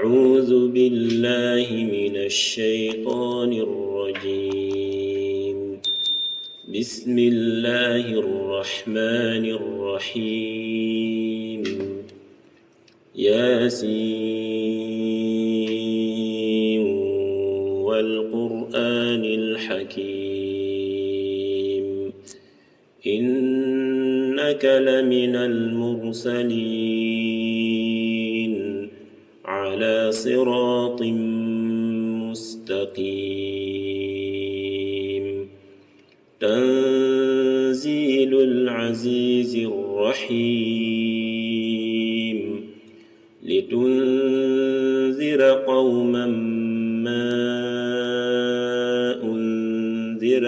أعوذ بالله من الشيطان الرجيم. بسم الله الرحمن الرحيم. ياسين والقرآن الحكيم إنك لمن المرسلين على صراط مستقيم. تنزيل العزيز الرحيم لتنذر قوما ما أنذر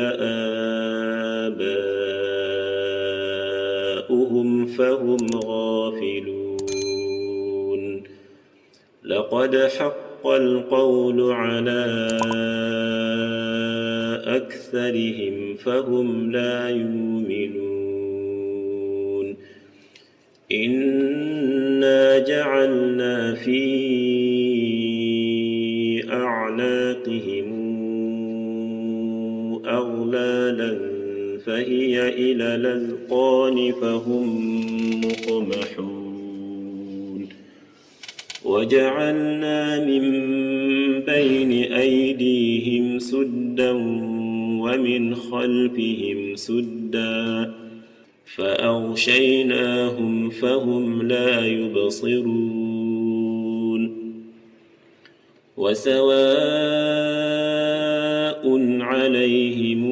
آباؤهم فهم غافلون. لقد حق القول على أكثرهم فهم لا يؤمنون. إنا جعلنا في أعناقهم أغلالا فهي إلى الأذقان فهم مقمحون. وجعلنا من بين أيديهم سدا ومن خلفهم سدا فأغشيناهم فهم لا يبصرون. وسواء عليهم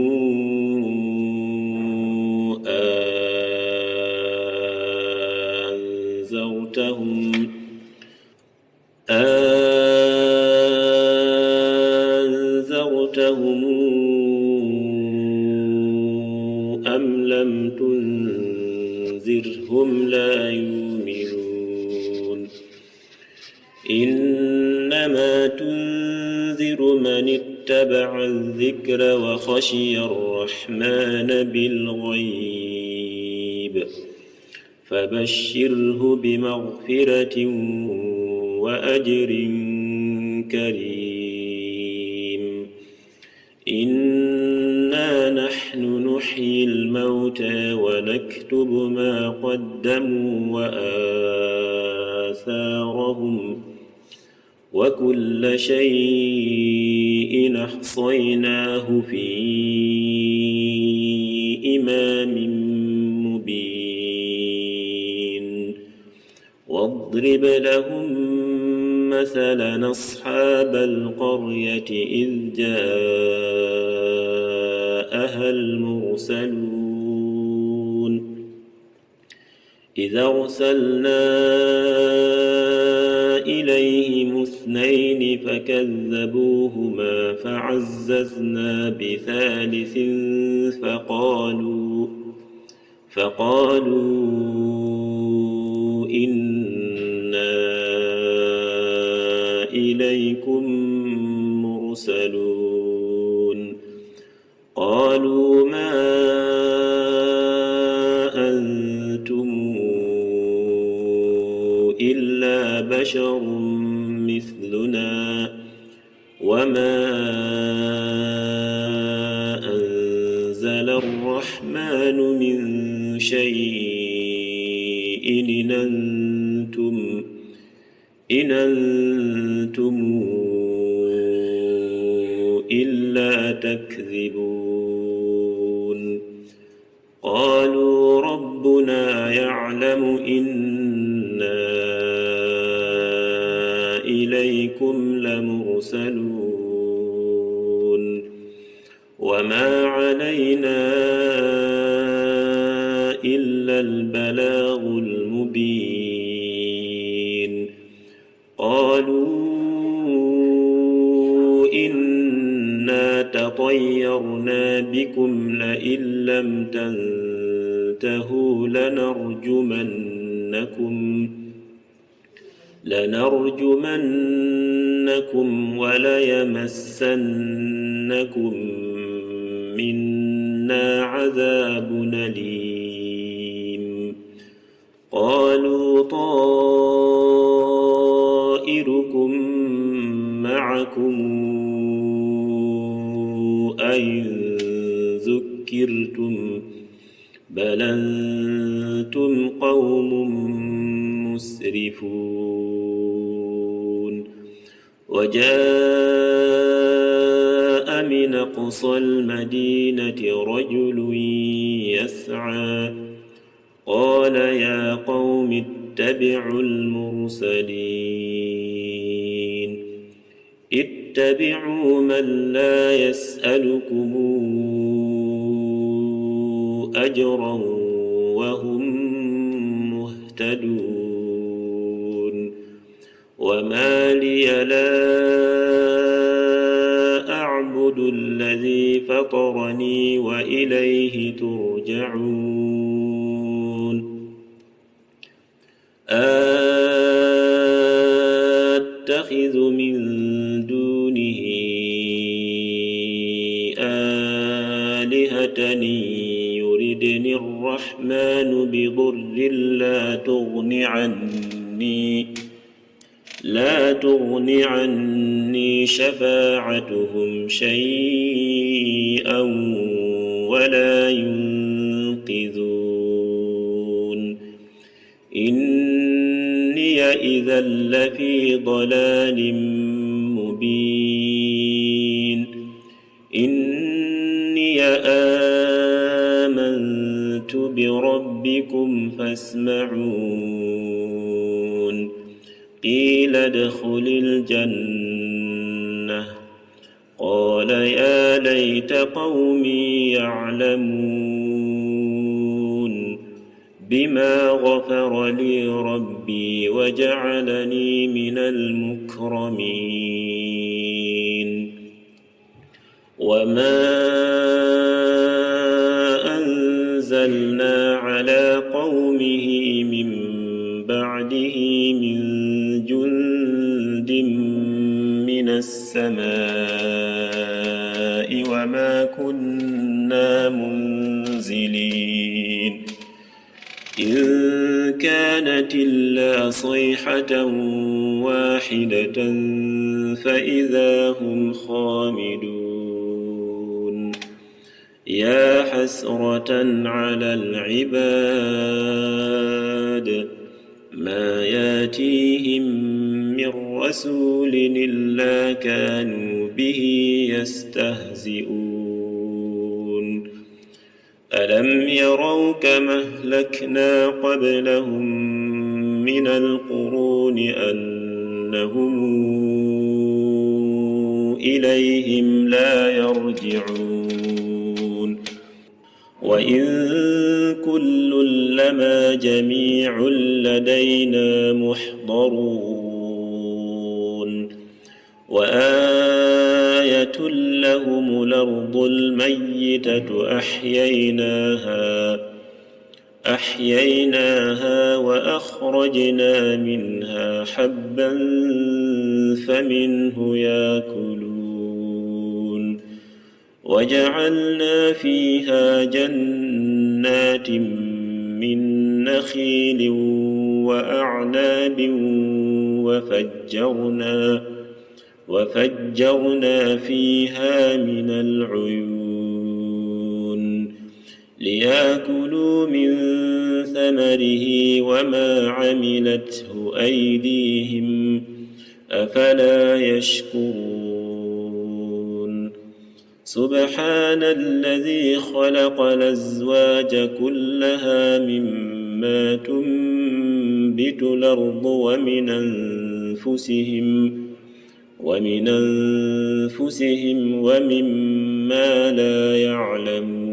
أنذرتهم أم لم تنذرهم لا يؤمنون. إنما تنذر من اتبع الذكر وخشي الرحمن بالغيب فبشره بمغفرة وأجر كريم. إنا نحن نحيي الموتى ونكتب ما قدموا وآثارهم وكل شيء أحصيناه في إمام مبين. واضرب لهم مثلا أصحاب القرية إذ جاءها المرسلون. إذا أرسلنا إليهم اثنين فكذبوهما فعززنا بثالث فقالوا إنا إليكم مرسلون. قالوا ما أنتم إلا بشر مثلنا وما أنزل الرحمن من شيء إن أنتم إلا تكذبون. قالوا ربنا يعلم إنا إليكم لمرسلون وما علينا إلا البلاغ المبين. قالوا إنا تطيرنا بكم لئن لم تنتهوا لنرجمنكم وليمسنكم منا عذاب أليم. قالوا طائركم معكم أئن ذكرتم بل أنتم قوم مسرفون وجاء من أقصى المدينة رجل يسعى قال يا قوم اتبعوا المرسلين اتبعوا من لا يسألكم أجرا وهم مهتدون وما لي لا أعبد الذي فطرني وإليه ترجعون أتخذ من دونه آلهة يردني الرحمن بضر لا تغن عني شفاعتهم شيئا ولا ينقذون إني إذا لفي ضلال مبين إني آمنت بربكم فاسمعون قيل ادخل الجنة قال يا ليت قومي يعلمون بما غفر لي ربي وجعلني من المكرمين وما أنزلنا على قومه من بعده من جند من السماء وما كنا منزلين إن كانت إلا صيحة واحدة فإذا هم خامدون يا حسرة على العباد ما ياتيهم من رسول إلا كانوا به يستهزئون ألم يروا كما أهلكنا قبلهم من القرون أنهم إليهم لا يرجعون وإن كل لما جميع لدينا محضرون وآية لهم الأرض الميتة أحييناها وأخرجنا منها حبا فمنه يأكلون وجعلنا فيها جنات من نخيل وأعناب وفجرنا فيها من العيون ليأكلوا من ثمره وما عملته أيديهم أفلا يشكرون سبحان الذي خلق الأزواج كلها مما تنبت الأرض ومن أنفسهم ومما لا يعلمون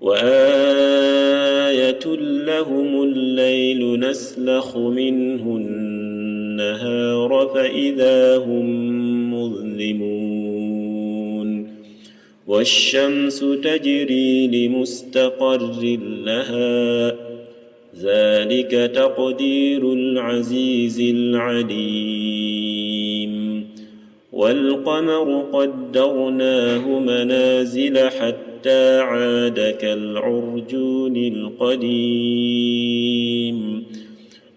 وآية لهم الليل نسلخ منه النهار فإذا هم مظلمون والشمس تجري لمستقر لها ذلك تقدير العزيز العليم والقمر قدرناه منازل حتى عاد كالعرجون القديم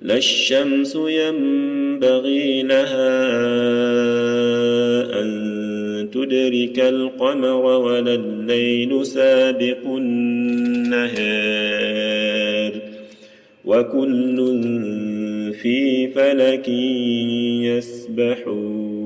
لا الشمس ينبغي لها أن تدرك القمر ولا الليل سابق النهار وكل في فلك يسبحون